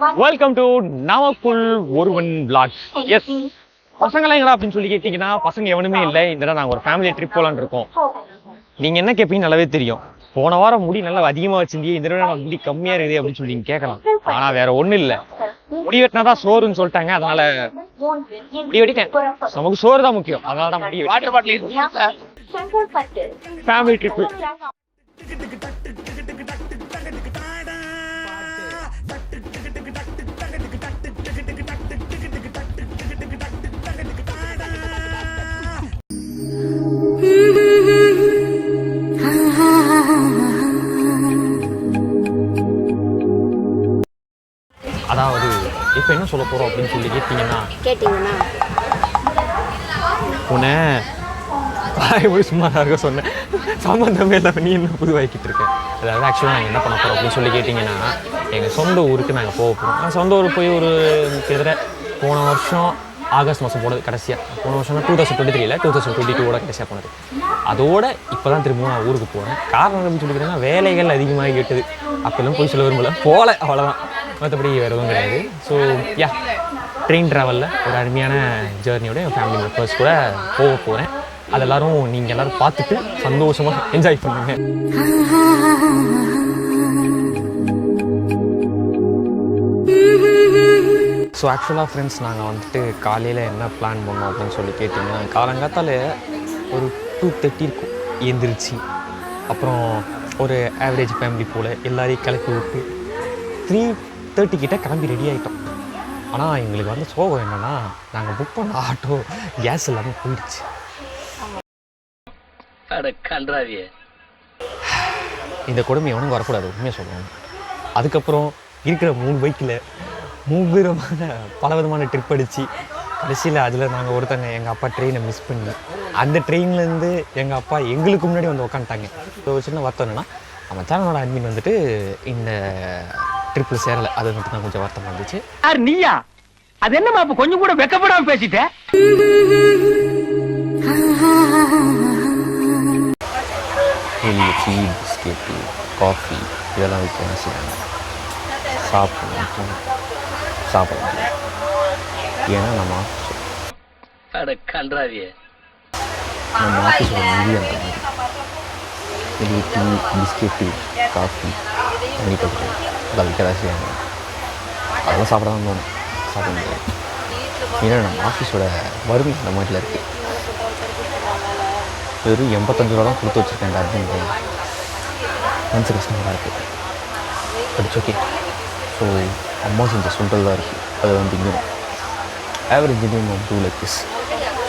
Welcome to நாமக்குள் ஒருவன் vlogs. S, பசங்களாம் எங்கடா அப்படின்னு சொல்லி கேட்டீங்கன்னா பசங்க எவனுமே இல்லை. இந்த தடவை நாங்கள் ஒரு ஃபேமிலி ட்ரிப் போகலான்னு இருக்கோம். நீங்கள் என்ன கேட்பீங்க நல்லாவே தெரியும். போன வாரம் முடி நல்லா அதிகமாக வச்சிருந்தீங்க, இந்த தடவை நான் முடி கம்மியாக இருக்குது அப்படின்னு சொல்லி நீங்கள் கேட்கலாம். ஆனால் வேற ஒன்றும் இல்லை, முடி வெட்டினா தான் சோறுன்னு சொல்லிட்டாங்க. அதனால முடி வெட்டிட்டேன். நமக்கு சோறு தான் முக்கியம், அதனால தான் முடி ஃபேமிலி ட்ரிப்பு. அதாவது இப்போ என்ன சொல்ல போகிறோம் அப்படின்னு சொல்லி கேட்டிங்கன்னா உன்னை சும்மா இருக்க சொன்னேன், சம்மந்தமே இல்லாமல் நீ என்ன புதுவாக்கிட்டு இருக்கேன். அதாவது ஆக்சுவலாக நாங்கள் என்ன பண்ண போகிறோம் அப்படின்னு சொல்லி கேட்டிங்கன்னா, எங்கள் சொந்த ஊருக்கு நாங்கள் போக போகிறோம். நான் சொந்த ஊருக்கு போய் ஒரு கிட்டத்தட்ட போன வருஷம் ஆகஸ்ட் மாதம் போனது கடைசியாக. போன வருஷம்னா 2023 2022 கடைசியாக போனது. அதோட இப்போ தான் திரும்பவும் நான் ஊருக்கு போகிறேன். காரணம் அப்படின்னு சொல்லிக்கிறேன்னா வேலைகள் அதிகமாக கேட்டது. அப்போல்லாம் போய் சொல்ல விரும்பல, போகல, அவ்வளோதான். மற்றபடி வேறு எதுவும் கிடையாது. ஸோ யா, ட்ரெயின் ட்ராவலில் ஒரு அருமையான ஜேர்னியோட என் ஃபேமிலி மெம்பர்ஸ் கூட போக போகிறேன். அது எல்லோரும் நீங்கள் எல்லோரும் பார்த்துட்டு சந்தோஷமாக என்ஜாய் பண்ணுங்க. ஸோ ஆக்சுவலாக ஃப்ரெண்ட்ஸ், நாங்கள் வந்துட்டு காலையில் என்ன பிளான் பண்ணோம் அப்படின்னு சொல்லி கேட்டிங்கன்னா, காலங்காத்தால் ஒரு 2:30 இருக்கும் எழுந்திரிச்சு. அப்புறம் ஒரு ஆவரேஜ் ஃபேமிலி போல் எல்லாரையும் கிளப்பி விட்டு 3:30 கிட்டே கிளம்பி ரெடி ஆகிட்டோம். ஆனால் எங்களுக்கு வந்து சோகம் என்னென்னா, நாங்கள் புக் பண்ண ஆட்டோ கேஸ் இல்லாமல் போயிடுச்சு. இந்த கொடுமை எவனும் வரக்கூடாது, உண்மையாக சொல்லுவாங்க. அதுக்கப்புறம் இருக்கிற 3 பைக்கில் 3 பல விதமான ட்ரிப் அடித்து கடைசியில் அதில் நாங்கள் ஒருத்தங்க எங்கள் அப்பா ட்ரெயினை மிஸ் பண்ணி அந்த ட்ரெயின்லேருந்து எங்கள் அப்பா எங்களுக்கு முன்னாடி வந்து உக்காந்துட்டாங்க. ஒரு சின்ன வருத்தம் என்னென்னா, நம்ம சேனலோட அட்மின் வந்துட்டு இந்த ட்ரிப்பில் சேரலை. அது மட்டும் தான் கொஞ்சம் வருத்தமாக இருந்துச்சு. நீயா அது என்னமா இப்போ கொஞ்சம் கூட வெக்கப்படாமல் பேசிட்டேன். டீ, பிஸ்கெட்டு, காஃபி இதெல்லாம் வைக்க செய்வாங்க. சாப்பிடலாம். ஏன்னா நம்ம ஆஃபீஸோட நிதி அந்த மாதிரி இது டீ, பிஸ்கெட்டு, காஃபி, தண்ணி கொடுத்து அதெல்லாம் வைக்க தான் செய்வாங்க. அதெல்லாம் சாப்பிட தான் தோணும், சாப்பிட முடியாது. ஏன்னா நம்ம ஆஃபீஸோட வறுமை அந்த மாதிரிலாம் இருக்குது. வெறும் 85 ரூபா தான் கொடுத்து வச்சுருக்கேன். அப்படின்னு மனசு கஷ்டமாக இருக்குது. But okay. ஸோ அம்மா செஞ்ச சுண்டல் தான் இருக்குது, அது வந்து இங்கே ஆவரேஜ் இண்டியன் 2 லைக்ஸ்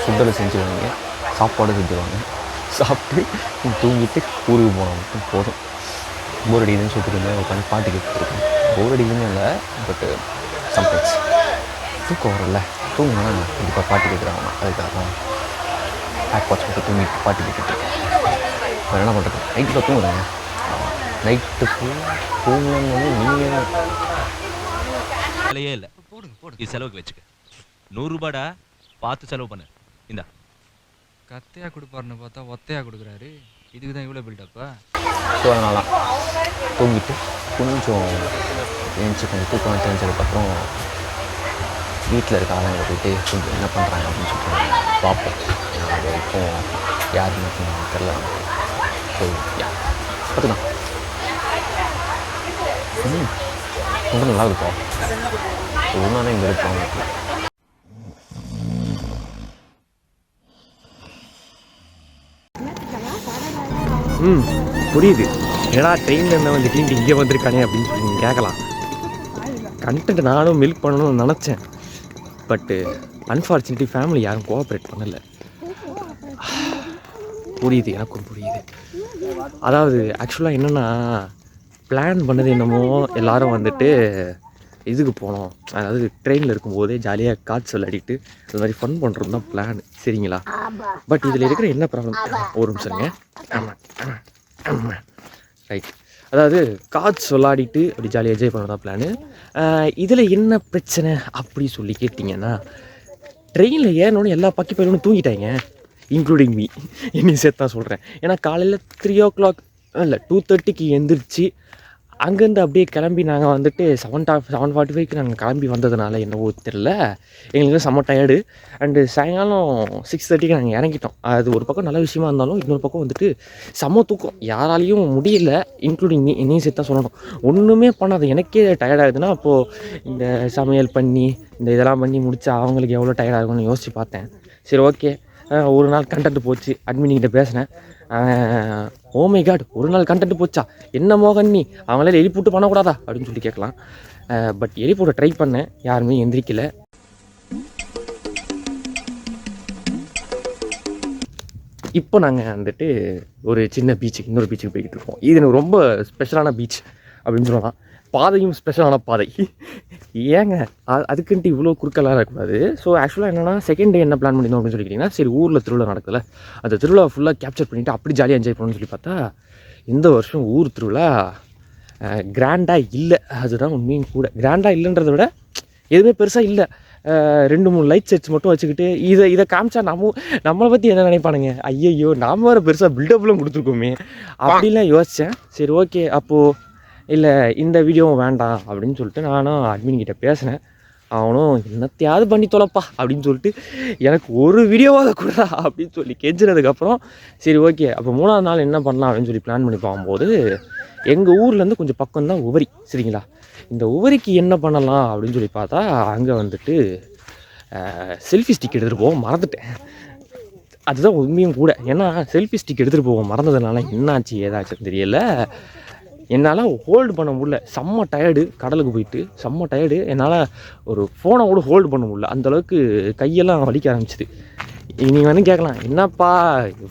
சுண்டலை செஞ்சுருவாங்க, சாப்பாடு செஞ்சுருவாங்க. சாப்பிட்டு தூங்கிட்டு ஊருக்கு போனால் மட்டும் போதும். போர் அடிக்குதுன்னு சொல்லிட்டு இருந்தேன், உட்காந்து பாட்டு கேட்டுருக்கேன். போர் அடிக்குதுன்னு இல்லை, பட்டு சம்டைம்ஸ் தூக்கம் வரல. தூங்கினா கண்டிப்பாக பாட்டு கேட்குறாங்க. அதுக்காக தான் பேக் வாட்ச் போட்டு தூங்கிட்டு பாட்டு கேட்டுருக்கேன். வேறு என்ன பண்ணுறது, நைட்டில் தூங்குறேங்க. நைட்டு தூங்கணும்னு வந்து நீங்கள் வேலையே இல்லை. போடுங்க செலவுக்கு வச்சுக்க. 100 ரூபாடா, பார்த்து செலவு பண்ணு. இந்தா கத்தையாக கொடுப்பாருன்னு பார்த்தா ஒத்தையாக கொடுக்குறாரு. இதுக்கு தான் இவ்வளோ பில்டப்பா. ஸோ அதனால தூங்கிட்டு கொஞ்சம் எழுந்துச்சு கொஞ்சம் தூக்கம் தெரிஞ்சதுக்கப்புறம் வீட்டில் இருக்க ஆளுங்களை போய்ட்டு கொஞ்சம் என்ன பண்ணுறாங்க அப்படின்னு சொல்லிட்டு பார்ப்போம். அது வரைக்கும் யார் மட்டும் தெரில நமக்கு. ஸோ யா பார்த்துக்கலாம். ரொம்ப நல்லா இருக்கும். ஒரு நாளே இங்கே இருப்பாங்க. புரியுது. ஏன்னா ட்ரெயினில் இருந்த வந்துட்டு இங்கே வந்திருக்கானே அப்படின்னு சொல்லி நீங்கள் கேட்கலாம். கண்டென்ட் நானும் மில்க் பண்ணணும்னு நினச்சேன், பட்டு அன்ஃபார்ச்சுனேட்லி ஃபேமிலி யாரும் கோஆப்ரேட் பண்ணலை. புரியுது, எனக்கும் புரியுது. அதாவது ஆக்சுவலாக என்னென்னா, பிளான் பண்ணது என்னமோ எல்லோரும் வந்துட்டு இதுக்கு போனோம், அதாவது ட்ரெயினில் இருக்கும்போதே ஜாலியாக காற்று விளையாடிட்டு அது மாதிரி ஃபன் பண்ணுறது தான் பிளான், சரிங்களா? பட் இதில் இருக்கிற என்ன ப்ராப்ளம், ஒரு நிமிஷங்க. ரைட், அதாவது காற்று விளையாடிட்டு அப்படி ஜாலியாக என்ஜாய் பண்ணுறது தான் பிளானு. இதில் என்ன பிரச்சனை அப்படி சொல்லி கேட்டிங்கன்னா, ட்ரெயினில் ஏறணுன்னு எல்லா பக்கி பையனும் தூங்கிட்டாங்க, இன்க்ளூடிங் மீ, என்னையும் சேர்த்து தான் சொல்கிறேன். ஏன்னா காலையில் 3 o'clock இல்லை 2:30க்கு எழுந்திரிச்சு அங்கேருந்து அப்படியே கிளம்பி நாங்கள் வந்துட்டு 7:45க்கு நாங்கள் கிளம்பி வந்ததுனால என்னவோ தெரில, எங்களுக்கு செம்ம டயர்டு. அண்டு சாயங்காலம் 6:30க்கு நாங்கள் இறங்கிட்டோம். அது ஒரு பக்கம் நல்ல விஷயமா இருந்தாலும் இன்னொரு பக்கம் வந்துட்டு செம்ம தூக்கம். யாராலையும் முடியல, இன்க்ளூடிங் நீ சேர்த்தா சொல்லணும். ஒன்றுமே பண்ணாது, எனக்கே டயர்டாகுதுன்னா அப்போது இந்த சமையல் பண்ணி இந்த இதெல்லாம் பண்ணி முடிச்சா அவங்களுக்கு எவ்வளோ டயர்டாகும்னு யோசித்து பார்த்தேன். சரி ஓகே, ஒரு நாள் கண்டென்ட் போச்சு. அட்மின்கிட்ட பேசினேன். ஓ மை காட், ஒரு நாள் கண்டென்ட் போச்சா, என்ன மோகன் நீ அவங்களே எழுப்பிவிட்டு பண்ணக்கூடாதா அப்படின்னு சொல்லி கேட்கலாம். பட் எழுப்பிவிட ட்ரை பண்ணேன், யாருமே எந்திரிக்கல. இப்போ நாங்கள் வந்துட்டு ஒரு சின்ன பீச்சுக்கு, இன்னொரு பீச்சுக்கு போய்கிட்டு இருக்கோம். இது எனக்கு ரொம்ப ஸ்பெஷலான பீச் அப்படின்னு சொல்லலாம். பாதையும் ஸ்பெஷலான பாதை. ஏங்க அதுக்குன்ட்டு இவ்வளோ குறுக்கெல்லாம் இருக்கக்கூடாது. ஸோ ஆக்சுவலாக என்னென்னா, செகண்ட் டே என்ன பிளான் பண்ணியிருந்தோம் அப்படின்னு சொல்லிக்கிட்டிங்கன்னா, சரி ஊரில் திருவிழா நடக்குதுல்ல, அந்த திருவிழா ஃபுல்லாக கேப்சர் பண்ணிவிட்டு அப்படி ஜாலியாக என்ஜாய் பண்ணணும்னு சொல்லி பார்த்தா, இந்த வருஷம் ஊர் திருவிழா கிராண்டாக இல்லை. அதுதான் உண்மையும் கூட. கிராண்டாக இல்லைன்றதை விட எதுவுமே பெருசாக இல்லை. 2-3 லைட் செட்ஸ் மட்டும் வச்சுக்கிட்டு இதை காமிச்சா நம்மளை பற்றி என்ன நினைப்பானுங்க, ஐயையோ நாம் வேறு பெருசாக பில்டப்லாம் கொடுத்துருக்கோமே அப்படிலாம் யோசித்தேன். சரி ஓகே, அப்போது இல்லை இந்த வீடியோவும் வேண்டாம் அப்படின்னு சொல்லிட்டு நானும் அட்மின்கிட்ட பேசினேன். அவனும் என்னத்தையாவது பண்ணி தொலைப்பா அப்படின்னு சொல்லிட்டு எனக்கு ஒரு வீடியோவாக கூடா அப்படின்னு சொல்லி கெஞ்சினதுக்கப்புறம் சரி ஓகே, அப்போ 3ஆவது நாள் என்ன பண்ணலாம் அப்படின்னு சொல்லி பிளான் பண்ணி போகும்போது, எங்கள் ஊர்லேருந்து கொஞ்சம் பக்கம்தான் உவரி, சரிங்களா. இந்த உவரிக்கு என்ன பண்ணலாம் அப்படின்னு சொல்லி பார்த்தா, அங்கே வந்துட்டு செல்ஃபி ஸ்டிக் எடுத்துகிட்டு போவோம், மறந்துட்டேன். அதுதான் உண்மையும் கூட. ஏன்னா செல்ஃபி ஸ்டிக் எடுத்துகிட்டு போவோம் மறந்ததுனால என்னாச்சு ஏதாச்சும் தெரியல, என்னால் ஹோல்டு பண்ண முடியல. செம்ம டயர்டு, கடலுக்கு போயிட்டு செம்ம டயர்டு. என்னால் ஒரு ஃபோனை கூட ஹோல்டு பண்ண முடியல, அந்தளவுக்கு கையெல்லாம் வலிக்க ஆரம்பிச்சிது. நீங்கள் வந்து கேட்கலாம், என்னப்பா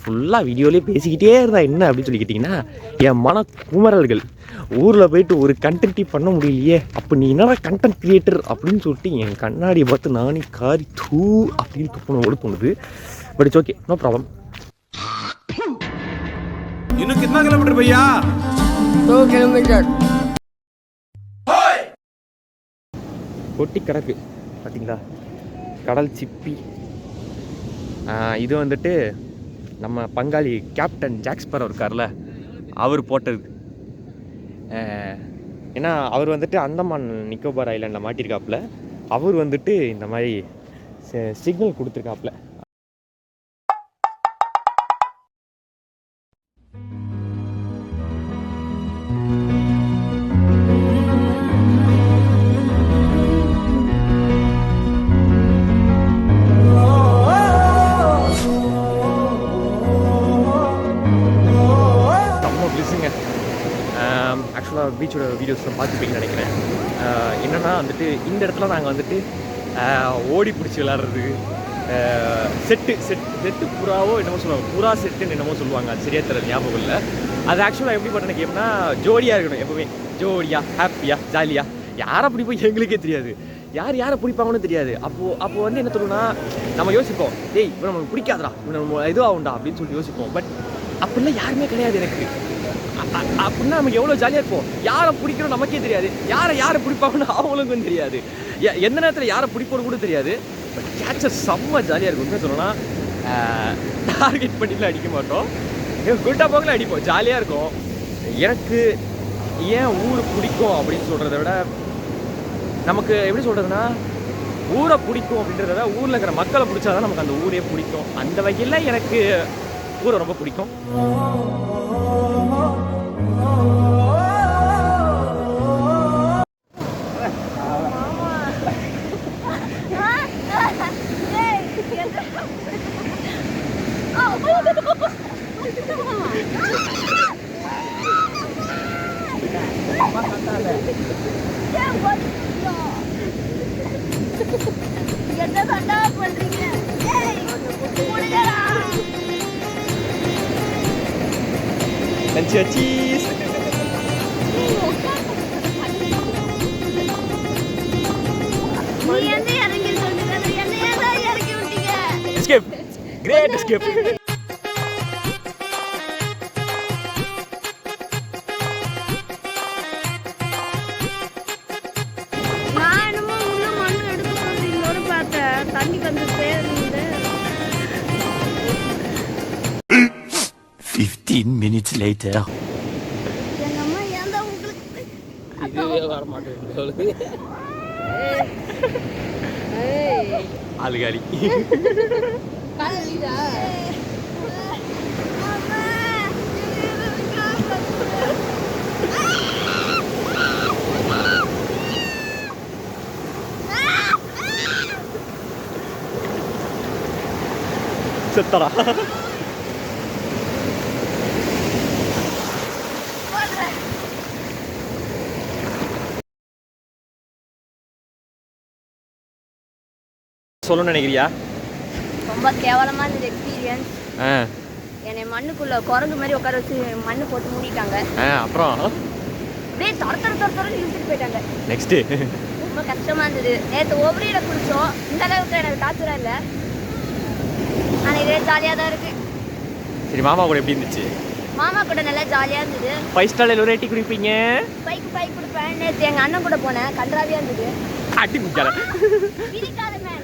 ஃபுல்லாக வீடியோலேயே பேசிக்கிட்டே இருந்தா என்ன அப்படின்னு சொல்லி கேட்டிங்கன்னா, என் மன குமரல்கள். ஊரில் போயிட்டு ஒரு கண்டென்ட்டே பண்ண முடியலையே, அப்போ நீ என்னடா கண்டென்ட் கிரியேட்டர் அப்படின்னு சொல்லிட்டு என் கண்ணாடியை பார்த்து நானே காரி தூ அப்படின்னு துப்புனோடு தோணுது. But it's okay, no problem. இன்னும் कितना किलोमीटर भैया? 2 किलोमीटर. கொட்டி கிடக்கு பார்த்தீங்களா, கடல் சிப்பி. இது வந்துட்டு நம்ம பங்காளி கேப்டன் ஜாக்ஸ்பர் இருக்கார்ல, அவர் போட்டது. ஏன்னா அவர் வந்துட்டு அந்தமான் நிக்கோபார் ஐலாண்டில் மாட்டியிருக்காப்புல. அவர் வந்துட்டு இந்த மாதிரி சிக்னல் கொடுத்துருக்காப்புல. ஆக்சுவலாக பீச்சோட வீடியோஸ்லாம் பார்த்துப்பீங்கன்னு நினைக்கிறேன். என்னென்னா வந்துட்டு இந்த இடத்துல நாங்கள் வந்துட்டு ஓடி பிடிச்சி விளாட்றது, செட்டு புறாவோ என்னமோ சொல்லுவாங்க, புறா செட்டுன்னு என்னமோ சொல்லுவாங்க, அது சரியாக தெரியல, ஞாபகம் இல்லை. அது ஆக்சுவலாக எப்படி பண்ண கேம்னா, ஜோடியாக இருக்கணும் எப்போவுமே, ஜோடியாக ஹாப்பியாக ஜாலியாக. யாரை பிடிப்போம் எங்களுக்கே தெரியாது, யாரை பிடிப்பாங்கன்னு தெரியாது. அப்போது வந்து என்ன சொல்லுன்னா, நம்ம யோசிப்போம், டேய் இப்போ நமக்கு பிடிக்காதரா, நம்ம இதுவாகும்டா அப்படின்னு சொல்லி யோசிப்போம். பட் அப்படிலாம் யாருமே கிடையாது எனக்கு. அப்படின்னா நமக்கு எவ்வளோ ஜாலியாக இருப்போம். யாரை பிடிக்கணும் நமக்கே தெரியாது, யாரை பிடிப்பாங்கன்னு அவங்களுக்கும் தெரியாது, எந்த நேரத்தில் யாரை பிடிப்போன்னு கூட தெரியாது. பட் கேட்சர் செம்ம ஜாலியாக இருக்கும். என்ன சொல்லணும்னா, டார்கெட் பண்ணிலாம் அடிக்க மாட்டோம், குட்டா போக்கில் அடிப்போம், ஜாலியாக இருக்கும். எனக்கு ஏன் ஊர் பிடிக்கும் அப்படின்னு சொல்கிறத விட, நமக்கு எப்படி சொல்கிறதுனா, ஊரை பிடிக்கும் அப்படின்றத விட ஊரில் இருக்கிற மக்களை பிடிச்சாதான் நமக்கு அந்த ஊரே பிடிக்கும். அந்த வகையில் எனக்கு ஊரை ரொம்ப பிடிக்கும். Cheese. Escape. Great escape. நான் என்னமோ உள்ள மண்ணு எடுத்து போறீங்களோட பார்த்தேன், தண்ணி வந்து சேருது. 15 minutes later. எங்க அம்மா ஏன்டா உங்களுக்கு வர மாட்டேன் ஆளுகாலி செத்தரா சொல்லணும்னு நினைக்கிறியா? ரொம்ப கேவலமா இருந்தது எக்ஸ்பீரியன்ஸ். என்னை மண்ணுக்குள்ள குரங்கு மாதிரி உட்கார வச்சு மண்ணு போட்டு மூடிட்டாங்க. அப்புறம் அப்படியே தர இழுத்துட்டு போயிட்டாங்க. நெக்ஸ்ட் ரொம்ப கஷ்டமா இருந்தது. நேற்று ஓவரியில குளிச்சோம், இந்த அளவுக்கு எனக்கு டார்ச்சரா இல்லை. ஆனால் இதே ஜாலியாக தான் இருக்கு. சரி, மாமா கூட எப்படி இருந்துச்சு? மாமா கூட நல்லா ஜாலியாக இருந்தது. 5 ஸ்டார் எவ்வளோ ரேட்டிங் கொடுப்பீங்க? 5 கொடுப்பேன். நேற்று எங்கள் அண்ணன் கூட போனேன், கன்றாவியாக இருந்தது. அடி முடிச்சால பிடிக்காத மேன்.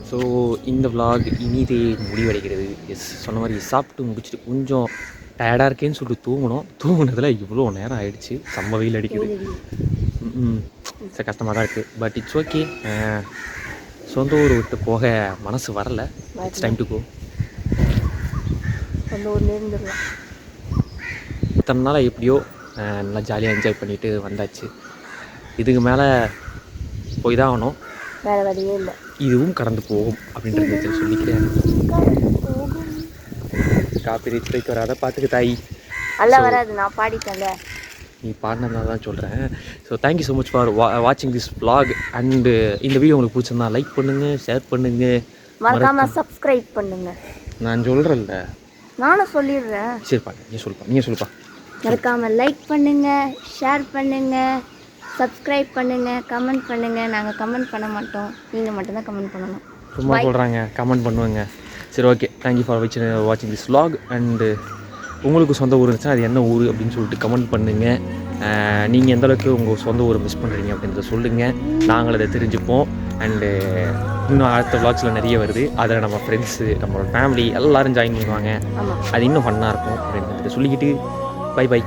ஸோ இந்த vlog இனிதே முடிவடைகிறது. எஸ், சொன்ன மாதிரி சாப்பிட்டு முடிச்சுட்டு கொஞ்சம் டயர்டாக இருக்கேன்னு சொல்லிட்டு தூங்குனதில் இவ்வளோ நேரம் ஆகிடுச்சு. செம்ம வெயில் அடிக்குது. சரி, கஷ்டமாக தான் இருக்குது. But it's okay. சொந்த ஊர் விட்டு போக மனசு வரல. It's time to go. சொந்த ஊர்லேயே இருந்துடலாம். இத்தனை நாள் எப்படியோ நல்லா ஜாலியாக என்ஜாய் பண்ணிவிட்டு வந்தாச்சு. இதுக்கு மேலே போய் தான் ஆகணும். வேறு வழியே இல்லை. இதுவும் கடந்து போகும் அப்படின்றது சொல்லிக்கிறேன். காப்பி ரீச் போய்க்கு வராத பார்த்துக்கு தாய். நல்லா வராது, நான் பாடிட்டேன்ல. நீ பாடினதுனால தான் சொல்கிறேன். So thank you so much for வாட்சிங் திஸ் vlog. அண்டு இந்த வீடியோ உங்களுக்கு பிடிச்சிருந்தா லைக் பண்ணுங்கள், ஷேர் பண்ணுங்கள், மறக்காமல் சப்ஸ்கிரைப் பண்ணுங்கள். நான் சொல்கிறேன்ல, நானும் சொல்லிடுறேன். சரிப்பா, நீங்கள் சொல்லுப்பா. மறக்காமல் லைக் பண்ணுங்கள், ஷேர் பண்ணுங்கள், சப்ஸ்கிரைப் பண்ணுங்கள், கமெண்ட் பண்ணுங்கள். நாங்கள் கமெண்ட் பண்ண மாட்டோம், நீங்கள் மட்டும்தான் கமெண்ட் பண்ணணும். சும்மா சொல்கிறாங்க, கமெண்ட் பண்ணுவேங்க. சரி, ஓகே. தேங்க்யூ ஃபார் வாட்சிங் திஸ் vlog. அண்டு உங்களுக்கு சொந்த ஊர் இருந்துச்சுன்னா அது என்ன ஊர் அப்படின்னு சொல்லிட்டு கமெண்ட் பண்ணுங்கள். நீங்கள் எந்தளவுக்கு உங்கள் சொந்த ஊரை மிஸ் பண்ணுறீங்க அப்படின்றத சொல்லுங்கள். நாங்கள் அதை தெரிஞ்சுப்போம். அண்டு இன்னும் அடுத்த vlogsல நிறைய வருது. அதில் நம்ம ஃப்ரெண்ட்ஸு, நம்மளோட ஃபேமிலி எல்லோரும் ஜாயின் பண்ணுவாங்க. அது இன்னும் ஃபன்னாக இருக்கும் அப்படின்றத சொல்லிக்கிட்டு பை. பை.